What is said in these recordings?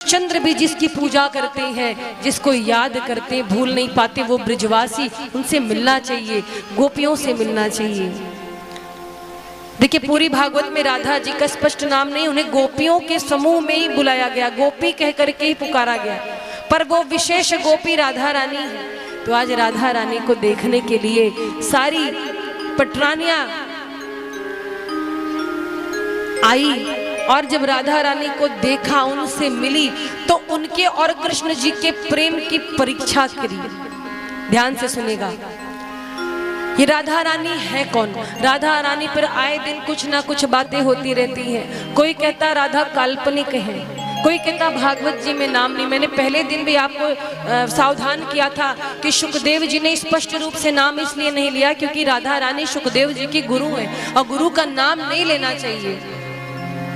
चंद्र भी जिसकी पूजा करते हैं, जिसको याद करते हैं, भूल नहीं पाते, वो ब्रजवासी, उनसे मिलना चाहिए, गोपियों से मिलना चाहिए। देखिए पूरी भागवत में राधा जी का स्पष्ट नाम नहीं, उन्हें गोपियों के समूह में ही बुलाया गया, गोपी कह करके ही पुकारा गया, पर वो विशेष गोपी राधा रानी है। तो आज राधा रानी को देखने के लिए सारी पटरानियां आई, और जब राधा रानी को देखा, उनसे मिली, तो उनके और कृष्ण जी के प्रेम की परीक्षा करी। ध्यान से सुनेगा, ये राधा रानी है कौन? राधा रानी पर आए दिन कुछ ना कुछ बातें होती रहती हैं। कोई कहता राधा काल्पनिक है, कोई कहता भागवत जी में नाम नहीं। मैंने पहले दिन भी आपको सावधान किया था कि सुखदेव जी ने स्पष्ट रूप से नाम इसलिए नहीं लिया क्योंकि राधा रानी सुखदेव जी की गुरु है, और गुरु का नाम नहीं लेना चाहिए,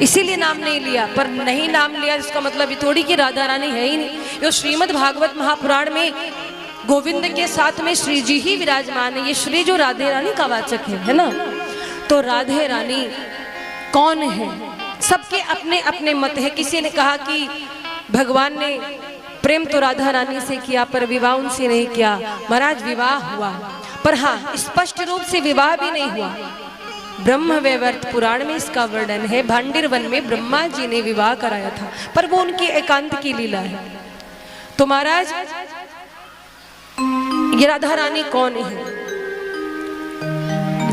इसीलिए नाम नहीं लिया। पर नहीं नाम लिया इसका मतलब ये थोड़ी कि राधा रानी है ही नहीं। ये श्रीमद् भागवत महापुराण में गोविंद के साथ में श्री जी ही विराजमान है। ये श्री जो राधे रानी का वाचक है ना। तो राधे रानी कौन है? सबके अपने अपने मत है। किसी ने कहा कि भगवान ने प्रेम तो राधा रानी से किया पर विवाह उनसे नहीं किया। महाराज विवाह हुआ, पर हाँ स्पष्ट रूप से विवाह भी नहीं हुआ। ब्रह्म वैवर्त पुराण में इसका वर्णन है, भांडिर वन में ब्रह्मा जी ने विवाह कराया था, पर वो उनकी एकांत की लीला है। तो महाराज ये राधा रानी कौन है?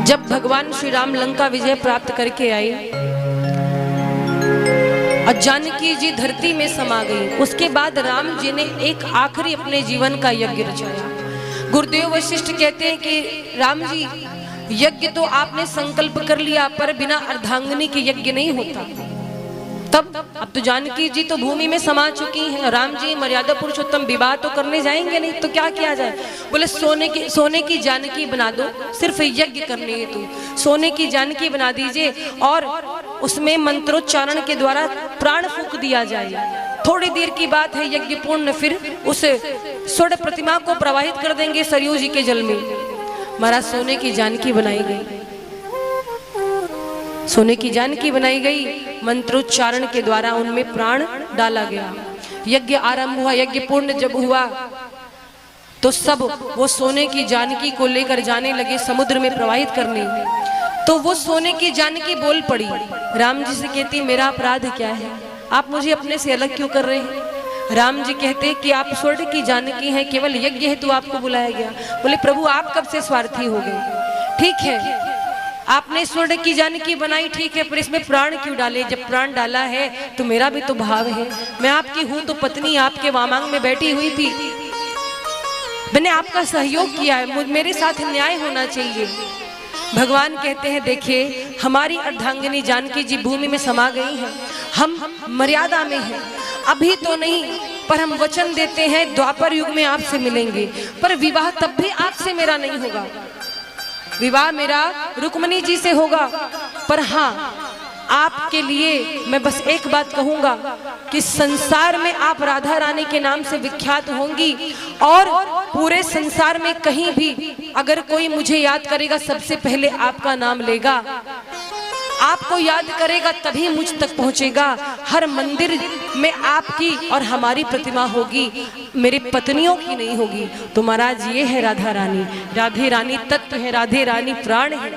जब भगवान श्री राम लंका विजय प्राप्त करके आई और जानकी जी धरती में समा गई, उसके बाद राम जी ने एक आखिरी अपने जीवन का यज्ञ रचाया। गुरुदेव वशिष्ठ कहते हैं कि राम जी यज्ञ तो आपने संकल्प कर लिया, पर बिना अर्धांगिनी के यज्ञ नहीं होता। तब अब तो जानकी जी तो भूमि में समा चुकी हैं, राम जी मर्यादा पुरुषोत्तम विवाह तो करने जाएंगे नहीं, तो क्या किया जाए? बोले सोने की जानकी बना दो, सिर्फ यज्ञ करने है तो सोने की जानकी बना दीजिए, और उसमें मंत्रोच्चारण के द्वारा प्राण फूंक दिया जाए। थोड़ी देर की बात है, यज्ञ पूर्ण, फिर उस स्वर्ण प्रतिमा को प्रवाहित कर देंगे सरयू जी के जल में। महाराज सोने की जानकी बनाई गई, सोने की जानकी बनाई गई, मंत्रोच्चारण के द्वारा उनमें प्राण डाला गया। यज्ञ आरंभ हुआ, यज्ञ पूर्ण जब हुआ तो सब वो सोने की जानकी को लेकर जाने लगे समुद्र में प्रवाहित करने। तो वो सोने की जानकी बोल पड़ी, राम जी से कहती मेरा अपराध क्या है, आप मुझे अपने से अलग क्यों कर रहे हैं? राम जी कहते कि आप स्वर्ण की जानकी हैं, केवल यज्ञ हेतु आपको बुलाया गया। बोले प्रभु आप कब से स्वार्थी हो गए? ठीक है आपने स्वर्ण की जानकी बनाई, ठीक है, पर इसमें प्राण क्यों डाले? जब प्राण डाला है तो मेरा भी तो भाव है, मैं आपकी हूं तो पत्नी आपके वामांग में बैठी हुई थी, मैंने आपका सहयोग किया है, मेरे साथ न्याय होना चाहिए। भगवान कहते हैं देखिए हमारी अर्धांगिनी जानकी जी भूमि में समा गई हैं, हम मर्यादा में हैं, अभी तो नहीं, पर हम वचन देते हैं द्वापर युग में आपसे मिलेंगे, पर विवाह तब भी आपसे मेरा नहीं होगा, विवाह मेरा रुक्मणी जी से होगा। पर हाँ आपके लिए मैं बस एक बात कहूंगा कि संसार में आप राधा रानी के नाम से विख्यात होंगी, और पूरे संसार में कहीं भी अगर कोई मुझे याद करेगा सबसे पहले आपका नाम लेगा, आपको याद करेगा तभी मुझ तक पहुंचेगा। हर मंदिर में आपकी और हमारी प्रतिमा होगी, मेरी पत्नियों की नहीं होगी। तो महाराज ये है राधा रानी, राधे रानी तत्व है, राधे रानी प्राण है।